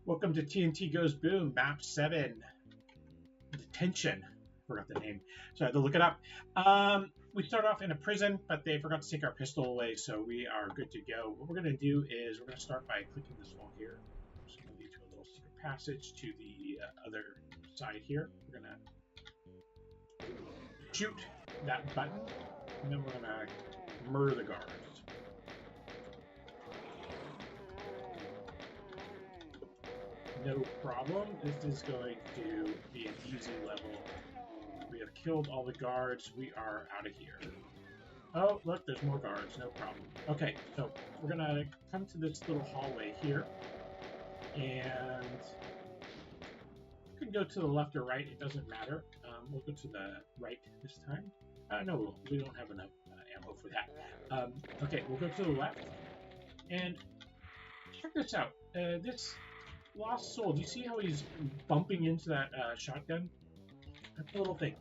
Welcome to TNT Goes Boom, Map 7. Detention. Forgot the name, so I had to look it up. We start off in a prison, but they forgot to take our pistol away, so we are good to go. What we're going to do is we're going to start by clicking this wall here. It's going to lead to a little secret passage to the other side here. We're going to shoot that button, and then we're going to murder the guards. No problem. This is going to be an easy level. We have killed all the guards. We are out of here. Oh, look, there's more guards. No problem. Okay, so we're going to come to this little hallway here. And you can go to the left or right. It doesn't matter. We'll go to the right this time. No, we don't have enough ammo for that. Okay, we'll go to the left. And check this out. This Lost Soul, do you see how he's bumping into that shotgun? That's a little thing.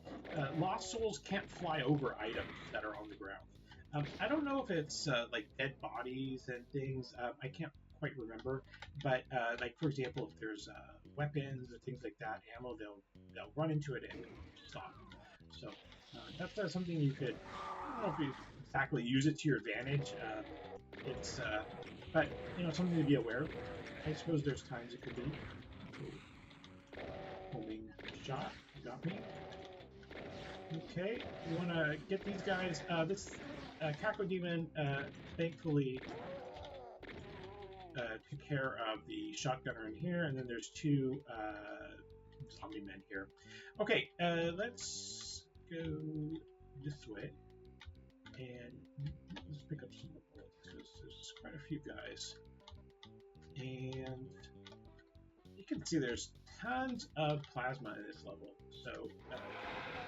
Lost Souls can't fly over items that are on the ground. I don't know if it's like dead bodies and things. I can't quite remember. But like for example, if there's weapons or things like that, ammo, they'll run into it and stop. So that's something you could. I don't know if you exactly use it to your advantage. It's but you know, something to be aware of. I suppose there's times it could be. Homing shot, got me. Okay, we want to get these guys. This Cacodemon thankfully took care of the shotgunner in here, and then there's two zombie men here. Okay, let's go this way, and let's pick up some more bullets because there's quite a few guys. And you can see there's tons of plasma in this level. So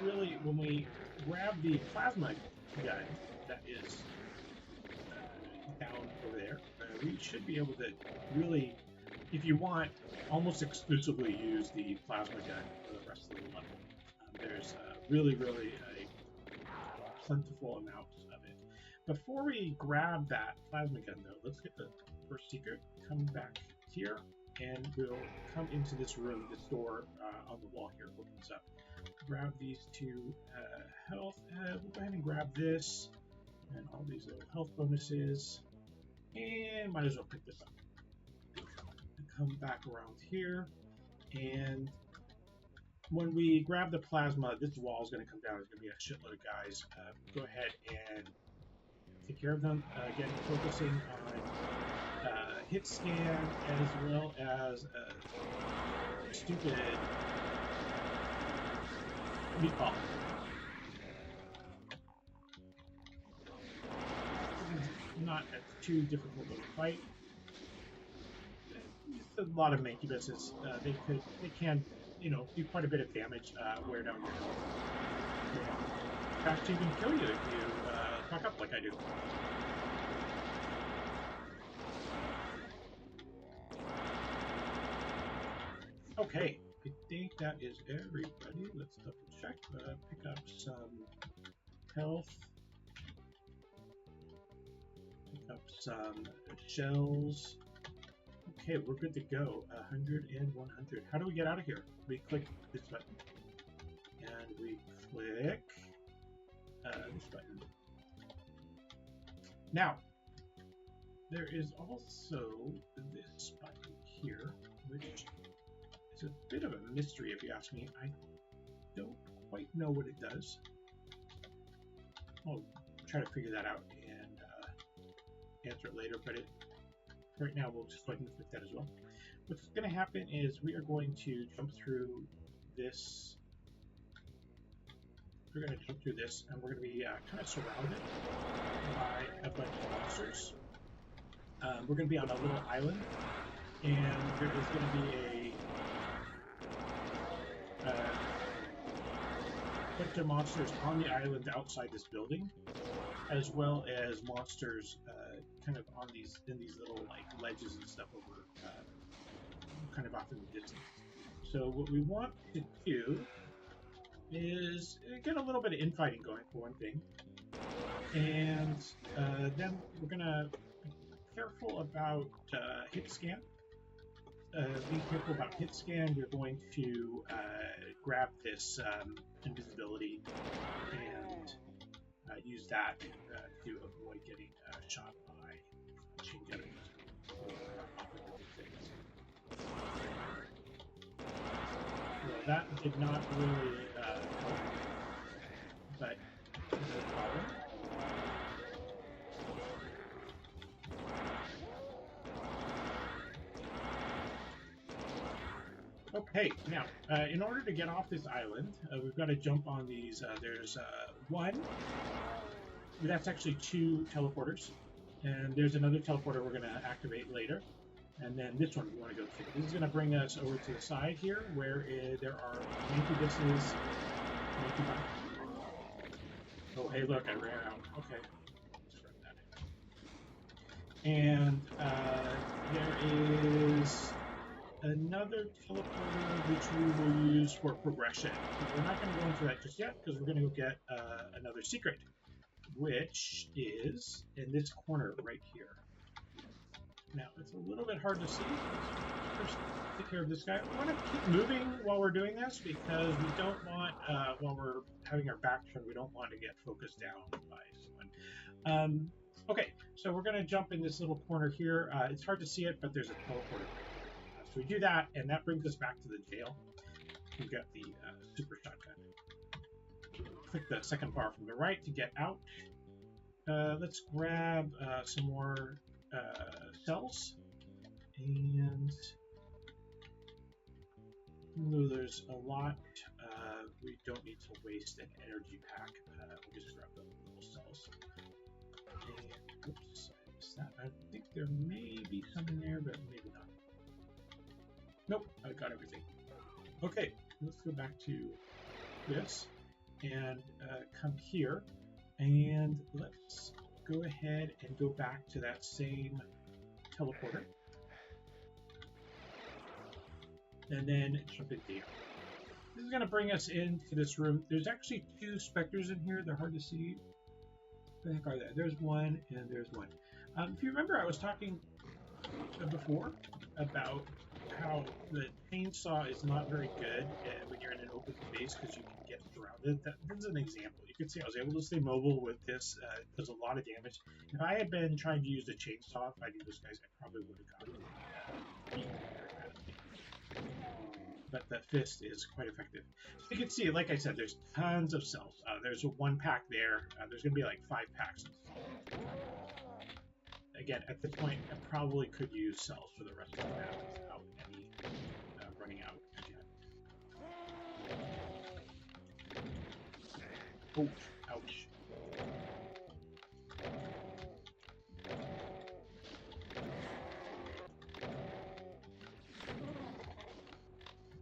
really, when we grab the plasma gun that is down over there, we should be able to really, if you want, almost exclusively use the plasma gun for the rest of the level. There's really a plentiful amount of it. Before we grab that plasma gun, though, let's get the first secret. Come back here, and we'll come into this room, this door on the wall here opens up. Grab these two health. We'll go ahead and grab this and all these little health bonuses, and might as well pick this up. And come back around here, and when we grab the plasma, this wall is going to come down. There's going to be a shitload of guys. Go ahead and take care of them. Again, focusing on hit scan as well as stupid meatball. This is not too difficult of a fight. Just a lot of manky business. They can, you know, do quite a bit of damage. Wear down your health. Yeah. In fact, even kill you if you fuck up like I do. Okay, I think that is everybody. Let's double check. Pick up some health. Pick up some shells. Okay, we're good to go. 100 and 100. How do we get out of here? We click this button. And we click this button. Now, there is also this button here, which is a bit of a mystery if you ask me. I don't quite know what it does. I'll try to figure that out and answer it later, but right now we'll just go ahead and click that as well. What's going to happen is we are going to jump through this. We're going to jump through this, and we're going to be kind of surrounded by a bunch of monsters. We're going to be on a little island, and there is going to be a bunch of monsters on the island outside this building, as well as monsters kind of on these little like ledges and stuff over kind of off in the distance. So what we want to do is get a little bit of infighting going for one thing, and then we're gonna be careful about hit scan. be careful about hit scan. We're going to grab this invisibility and use that to avoid getting shot by machine gunners. Well, that did not really help, but no problem. Okay, now, in order to get off this island, we've got to jump on these. There's one, that's actually 2 teleporters, and there's another teleporter we're going to activate later. And then this one we want to go to. This is going to bring us over to the side here, where there are incubus's. Oh, hey, look, I ran out. Okay. And there is another teleporter which we will use for progression. But we're not going to go into that just yet, because we're going to go get another secret, which is in this corner right here. Now, it's a little bit hard to see. First, take care of this guy. We want to keep moving while we're doing this, because we don't want, while we're having our back turned, we don't want to get focused down by someone. Okay, so we're going to jump in this little corner here. It's hard to see it, but there's a teleporter. So we do that, and that brings us back to the jail. We've got the super shotgun. Click the second bar from the right to get out. Let's grab some more cells, and though there's a lot, we don't need to waste an energy pack. We'll just grab the little cells. And, oops, I missed that. I think there may be some in there, but maybe not. Nope, I got everything. Okay, let's go back to this and come here, and let's go ahead and go back to that same teleporter, and then jump in here. This is going to bring us into this room. There's actually 2 specters in here. They're hard to see. Where the heck are they? There's one, and there's one. If you remember, I was talking before about how the chainsaw is not very good when you're in an open space, because you can get surrounded. That's an example. You can see I was able to stay mobile with this. It does a lot of damage. If I had been trying to use the chainsaw fighting those guys, I probably would have gotten beaten very badly. But the fist is quite effective. So you can see, like I said, there's tons of cells. There's a 1 pack there. There's going to be like 5 packs. Again, at this point, I probably could use cells for the rest of the map without any running out again. Oh, ouch.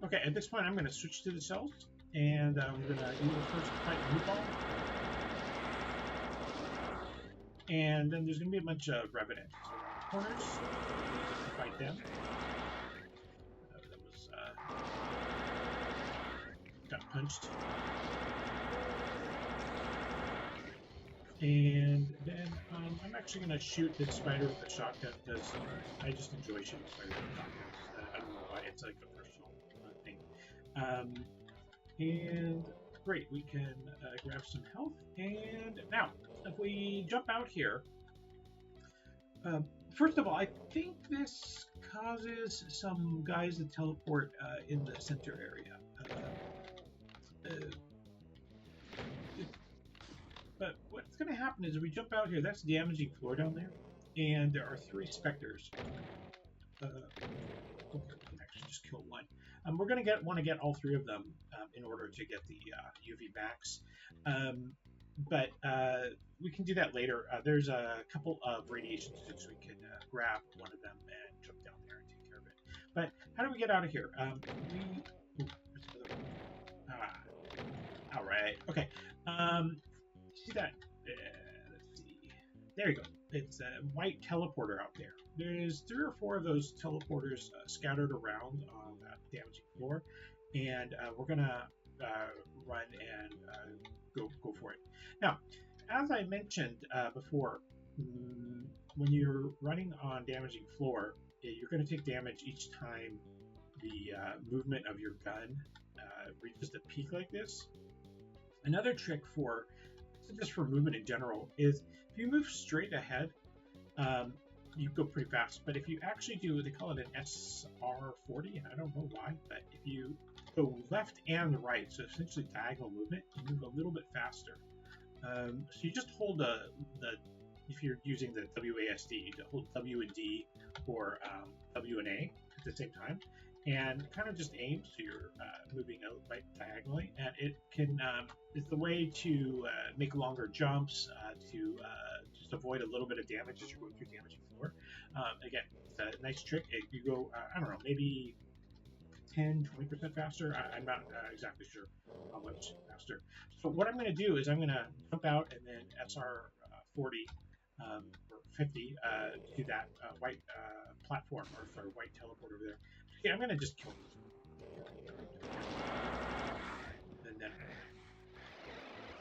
Okay, at this point, I'm going to switch to the cells, and I'm going to either first fight Meatball, and then there's going to be a bunch of revenants around the corners. So fight them. That was got punched. And then I'm actually going to shoot this spider with a shotgun, because I just enjoy shooting spiders with shotguns. I don't know why, it's like a personal thing. And great, we can grab some health. And now, if we jump out here, first of all, I think this causes some guys to teleport in the center area. But what's going to happen is, if we jump out here, that's damaging floor down there, and there are 3 specters. Okay, we can actually just kill 1. We're going to want to get all 3 of them in order to get the UVmax. But we can do that later. There's a couple of radiation sticks. We can grab one of them and jump down there and take care of it. But how do we get out of here? All right. Okay. See that? Let's see. There you go. It's a white teleporter out there. There's 3 or 4 of those teleporters scattered around on that damaging floor, and we're gonna run and go for it. Now, as I mentioned before, when you're running on damaging floor, you're going to take damage each time the movement of your gun reaches the peak like this. Another trick for just for movement in general is if you move straight ahead, you go pretty fast. But if you actually do, they call it an SR40, and I don't know why, but if you go left and right, so essentially diagonal movement, you move a little bit faster. So you just hold if you're using the WASD, you hold W and D or W and A at the same time, and kind of just aim so you're moving out right diagonally, and it can it's the way to make longer jumps to just avoid a little bit of damage as you're going through damaging floor. Again, it's a nice trick. You go I don't know, maybe 10-20% faster. I'm not exactly sure how much faster. So what I'm going to do is I'm going to jump out and then SR 40 or 50 to that white platform or white teleport over there. Yeah, I'm going to just kill this. And then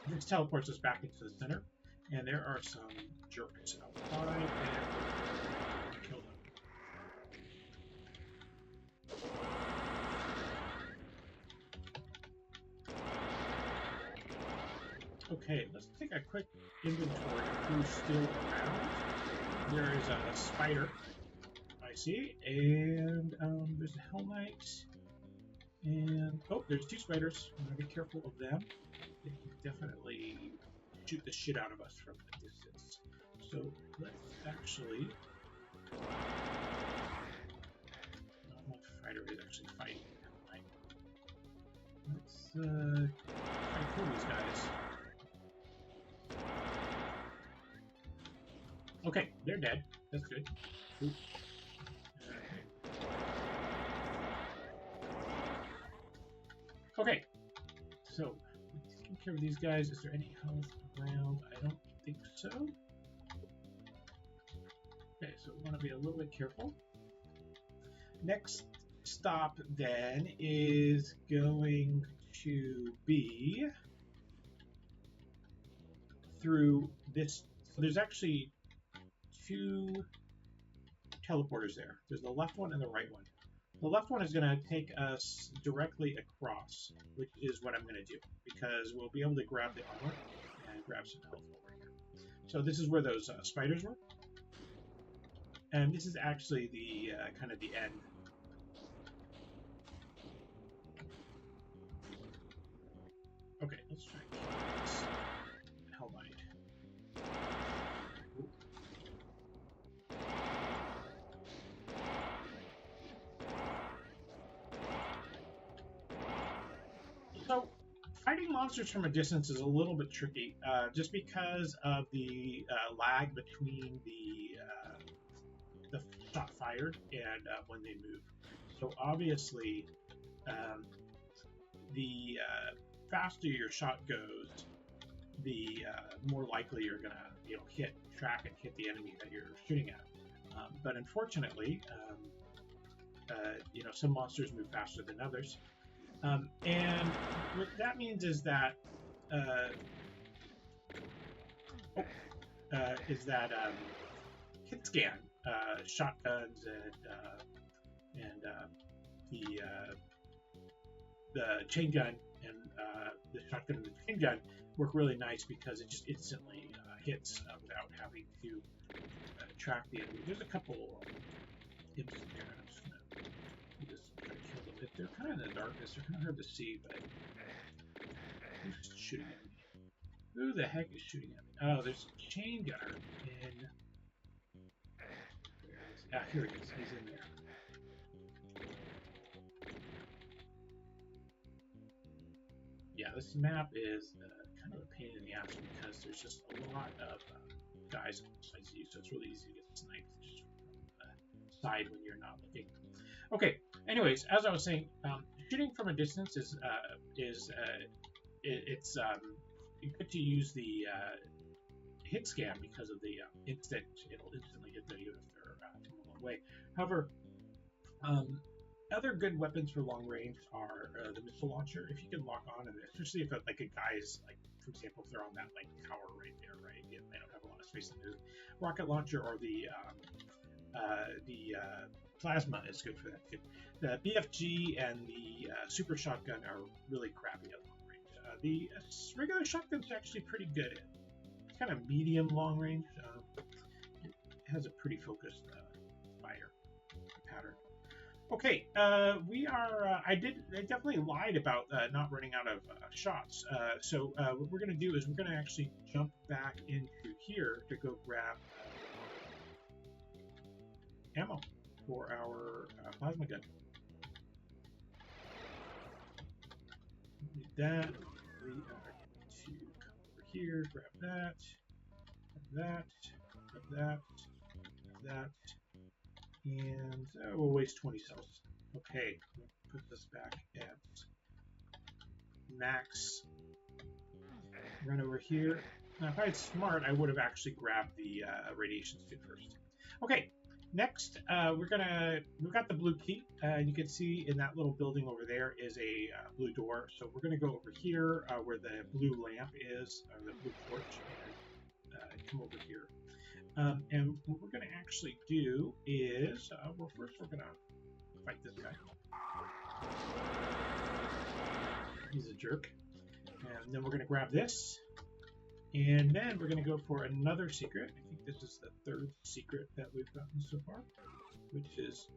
this teleports us back into the center. And there are some jerks outside, and we'll kill them. Okay, let's take a quick inventory of who's still around. There is a spider, I see, and there's a Hell Knight, and oh, there's two spiders. I'm gonna be careful of them. They can definitely shoot the shit out of us from a distance. So let's actually. Not my fighter is actually fighting. Let's try to kill these guys. Okay, they're dead. That's good. Ooh. Okay, so taking care of these guys. Is there any health around? I don't think so. Okay, so we want to be a little bit careful. Next stop then is going to be through this. So there's actually two teleporters there. There's the left one and the right one. The left one is going to take us directly across, which is what I'm going to do, because we'll be able to grab the armor and grab some health over here. So this is where those spiders were. And this is actually the kind of the end. Okay, let's try and kill this Hell Knight. So, fighting monsters from a distance is a little bit tricky, just because of the lag between the shot fired and when they move. So obviously, the faster your shot goes, the more likely you're gonna track and hit the enemy that you're shooting at. But unfortunately, some monsters move faster than others. And what that means is that hit scan shotguns and the chain gun and the shotgun and the chain gun work really nice because it just instantly hits without having to track the enemy. There's a couple imps in there. I'm just gonna just try to kill them. They're kind of in the darkness. They're kind of hard to see, but who's shooting at me? Who the heck is shooting at me? Oh, there's a chain gunner in. Ah, here he is. He's in there. Yeah, this map is kind of a pain in the ass because there's just a lot of guys on both sides of you, so it's really easy to get sniped just from the side when you're not looking. Okay. Anyways, as I was saying, shooting from a distance is good to use the hit scan because of the it'll instantly hit them even if they're from a long way. However, other good weapons for long range are the missile launcher. If you can lock on, and especially if a guy is for example, if they're on that tower right there, right? They don't have a lot of space to move. Rocket launcher or the plasma is good for that too. The BFG and the super shotgun are really crappy at long range. The regular shotgun's actually pretty good. It's kind of medium long range. It has a pretty focused fire pattern. Okay, we are. I definitely lied about not running out of shots. So what we're going to do is we're going to actually jump back into here to go grab ammo for our plasma gun. Need that. We are going to come over here, grab that, grab that, and we'll waste 20 cells. Okay, we'll put this back at max. Run over here. Now, if I had smart, I would have actually grabbed the radiation suit first. Okay. Next, we've got the blue key. You can see in that little building over there is a blue door. So we're going to go over here where the blue lamp is, or the blue torch, and come over here. And what we're going to actually do is, well, first we're going to fight this guy. He's a jerk. And then we're going to grab this. And then we're going to go for another secret. I think this is the third secret that we've gotten so far, which is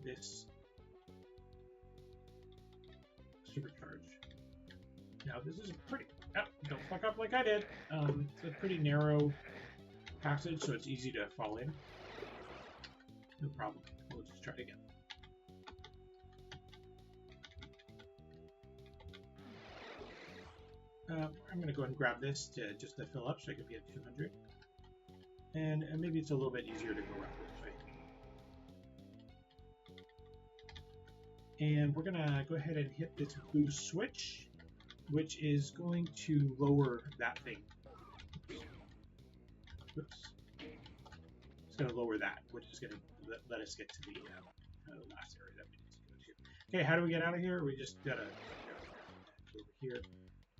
this supercharge. Now this is a pretty, don't fuck up like I did. It's a pretty narrow passage, so it's easy to fall in. No problem. We'll just try it again. I'm going to go ahead and grab this just to fill up so I can be at 200. And maybe it's a little bit easier to go around this way. And we're going to go ahead and hit this blue switch, which is going to lower that thing. Oops. It's going to lower that, which is going to let us get to the last area that we need to go to. Okay, how do we get out of here? We just got to go over here.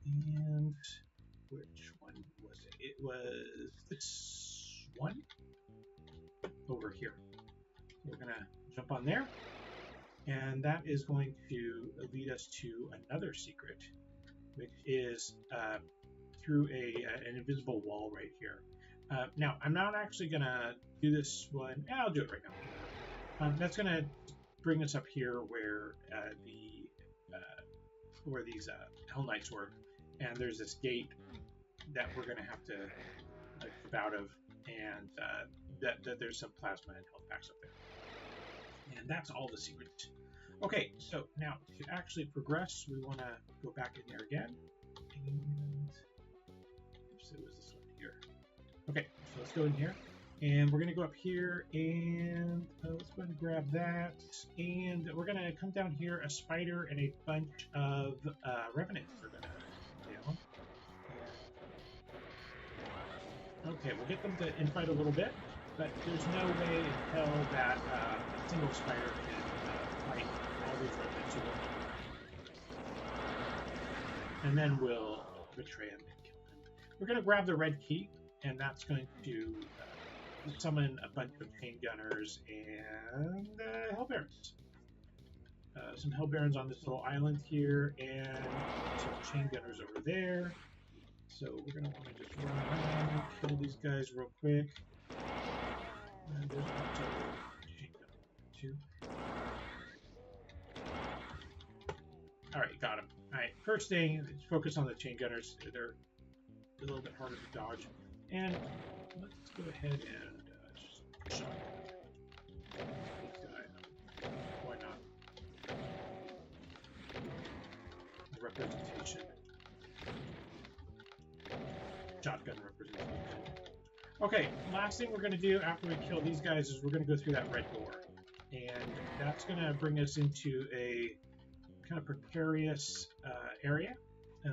And which one was it? It was this one over here. We're going to jump on there, and that is going to lead us to another secret, which is through an invisible wall right here. Now, I'm not actually going to do this one. I'll do it right now. That's going to bring us up here where these Hell Knights were. And there's this gate that we're going to have to flip out of, and that there's some plasma and health packs up there. And that's all the secrets. Okay, so now to actually progress, we want to go back in there again. And oops, it was this one here. Okay, so let's go in here. And we're going to go up here, and let's go ahead and grab that. And we're going to come down here, a spider and a bunch of revenants are going to. Okay, we'll get them to infight a little bit, but there's no way in hell that a single spider can fight all these revenants. And then we'll betray him and kill him. We're going to grab the red key, and that's going to summon a bunch of chain gunners and hell barons. Some hell barons on this little island here, and some chain gunners over there. So we're going to want to just run around, kill these guys real quick. And there's also a chain gunner too. Alright, got him. Alright, first thing, focus on the chain gunners. They're a little bit harder to dodge. And let's go ahead and just shot this guy. Why not? Representation. Shotgun representation. Okay, last thing we're going to do after we kill these guys is we're going to go through that red door. And that's going to bring us into a kind of precarious area. I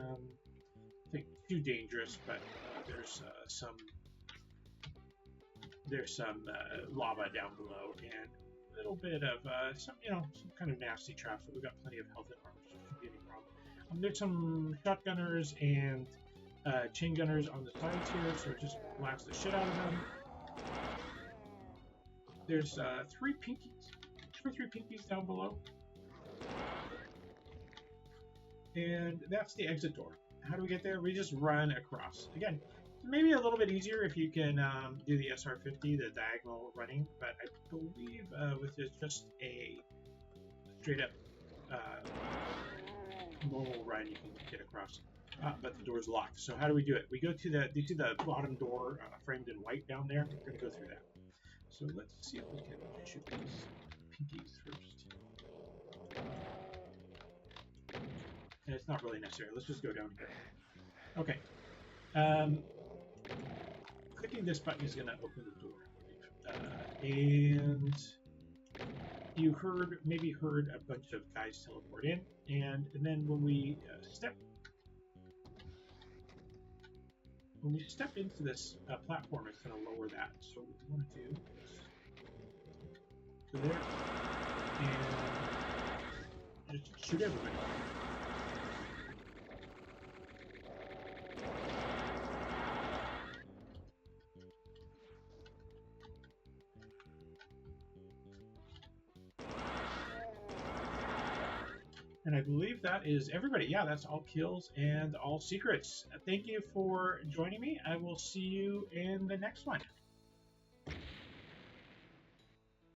think too dangerous, but there's some lava down below and a little bit of some kind of nasty traps, but we've got plenty of health and armor, so it shouldn't be any problem. There's some shotgunners and chain gunners on the sides here, so just blast the shit out of them. There's 3 pinkies. for 3 pinkies down below. And that's the exit door. How do we get there? We just run across. Again, maybe a little bit easier if you can do the SR50, the diagonal running, but I believe with just a straight up normal run, you can get across. But the door's locked. So how do we do it? We go to the bottom door framed in white down there. We're going to go through that. So let's see if we can shoot these pinkies first. And it's not really necessary. Let's just go down here. Okay. Clicking this button is going to open the door, I believe. And you maybe heard a bunch of guys teleport in, and then when we step into this platform, it's going to lower that. So what we want to do is go there and just shoot everybody. And I believe that is everybody. Yeah, that's all kills and all secrets. Thank you for joining me. I will see you in the next one.